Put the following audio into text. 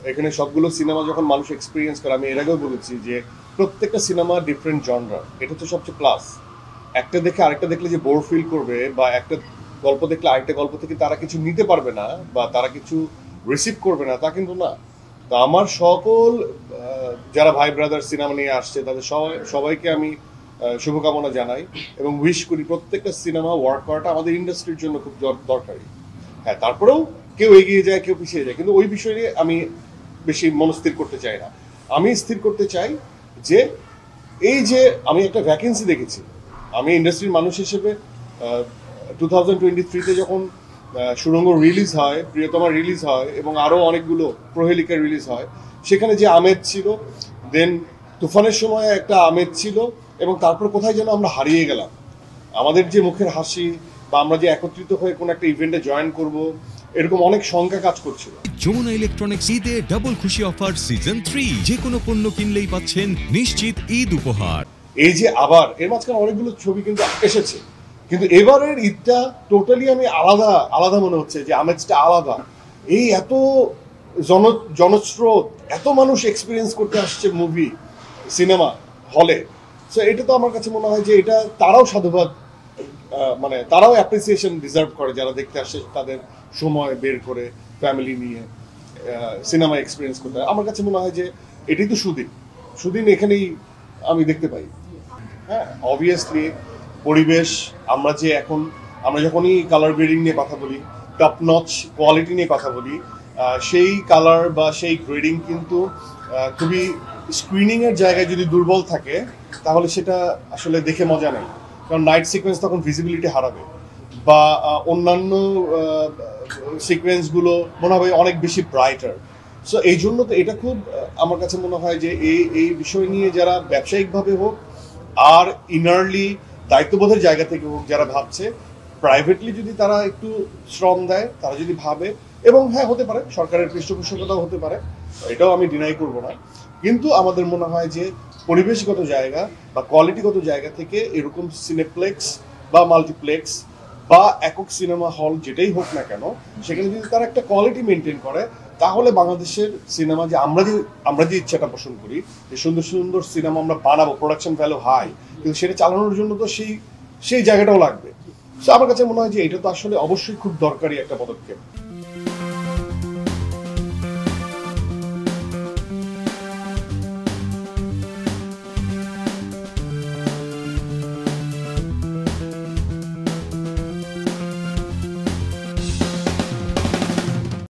এখানে সবগুলো সিনেমা যখন মানুষ এক্সপিরিয়েন্স করে, আমি এর আগেও বলেছি যে প্রত্যেকটা সিনেমা ডিফারেন্ট জনরা, এটা তো সবচেয়ে প্লাস। একটা দেখে আরেকটা দেখলে যে বোর ফিল করবে, বা একটা গল্প দেখলে আরেকটা গল্প থেকে তারা কিছু নিতে পারবে না বা তারা কিছু রিসিভ করবে না, তা কিন্তু না। তো আমার সকল যারা ভাই ব্রাদার সিনেমা নিয়ে আসছে তাদের সবাইকে আমি শুভকামনা জানাই এবং উইশ করি প্রত্যেকটা সিনেমা ওয়ার্ক করাটা আমাদের ইন্ডাস্ট্রির জন্য খুব দরকারি। হ্যাঁ, তারপরেও কেউ এগিয়ে যায়, কেউ পিছিয়ে যায়, কিন্তু ওই বিষয়ে আমি বেশি মনস্থির করতে চাই না। আমি স্থির করতে চাই যে এই যে আমি একটা ভ্যাকেন্সি দেখেছি, আমি ইন্ডাস্ট্রির মানুষ হিসেবে 2023-তে যখন সুড়ঙ্গ রিলিজ হয়, প্রিয়তমা রিলিজ হয় এবং আরও অনেকগুলো প্রহেলিকা রিলিজ হয়, সেখানে যে আমেজ ছিল, দেন তুফানের সময় একটা আমেজ ছিল, এবং তারপর কোথায় যেন আমরা হারিয়ে গেলাম। আমাদের যে মুখের হাসি বা আমরা যে একত্রিত হয়ে কোনো একটা ইভেন্টে জয়েন করব, এরকম অনেক শঙ্কা কাজ করছিল। যমুনা ইলেকট্রনিক্স ঈদে ডাবল খুশি অফার সিজন 3, যে কোনো পণ্য কিনলেই পাচ্ছেন নিশ্চিত ঈদ উপহার। এই যে আবার এর মাঝখানে অনেকগুলো ছবি কিন্তু এসেছে, কিন্তু এবারের ঈদটা টোটালি আমি আলাদা আলাদা মনে হচ্ছে, যে আমেজটা আলাদা। এই এত জনস্রোত, এত মানুষ এক্সপিরিয়েন্স করতে আসছে মুভি সিনেমা হলে, সো এটা তো আমার কাছে মনে হয় যে এটা তারাও সাধুবাদ, মানে তারাও অ্যাপ্রিসিয়েশন ডিজার্ভ করে, যারা দেখতে আসে তাদের সময় বের করে ফ্যামিলি নিয়ে সিনেমা এক্সপিরিয়েন্স করতে। আমার কাছে মনে হয় যে এটাই তো সুদিন এখানেই আমি দেখতে পাই। হ্যাঁ, অবভিয়াসলি পরিবেশ, আমরা যখনই কালার গ্রেডিং নিয়ে কথা বলি, টপ নচ কোয়ালিটি নিয়ে কথা বলি, সেই কালার বা সেই গ্রেডিং কিন্তু খুবই স্ক্রিনিংয়ের জায়গায় যদি দুর্বল থাকে তাহলে সেটা আসলে দেখে মজা নেই। কারণ নাইট সিকোয়েন্স তখন ভিজিবিলিটি হারাবে, বা অন্যান্য সিকোয়েন্সগুলো মনে হবে অনেক বেশি ব্রাইটার। সো এই জন্য তো এটা খুব আমার কাছে মনে হয় যে এই বিষয় নিয়ে যারা ব্যবসায়িকভাবে হোক আর ইনারলি দায়িত্ববোধের জায়গা থেকে হোক, যারা ভাবছে প্রাইভেটলি, যদি তারা একটু শ্রম দেয়, তারা যদি ভাবে, এবং হ্যাঁ হতে পারে সরকারের পৃষ্ঠপোষকতাও হতে পারে, এটাও আমি ডিনাই করব না, কিন্তু আমাদের মনে হয় যে পরিবেশগত জায়গা বা কোয়ালিটিগত জায়গা থেকে এরকম সিনেপ্লেক্স বা মাল্টিপ্লেক্স বা একক সিনেমা হল যেটাই হোক না কেন, সেখানে যদি তারা একটা কোয়ালিটি মেনটেন করে, তাহলে বাংলাদেশের সিনেমা যে আমরা যে ইচ্ছাটা পোষণ করি যে সুন্দর সুন্দর সিনেমা আমরা বানাবো, প্রোডাকশন ভ্যালু হাই, কিন্তু সেটা চালানোর জন্য তো সেই জায়গাটাও লাগবে। সো আমার কাছে মনে হয় যে এটা তো আসলে অবশ্যই খুব দরকারি একটা পদক্ষেপ।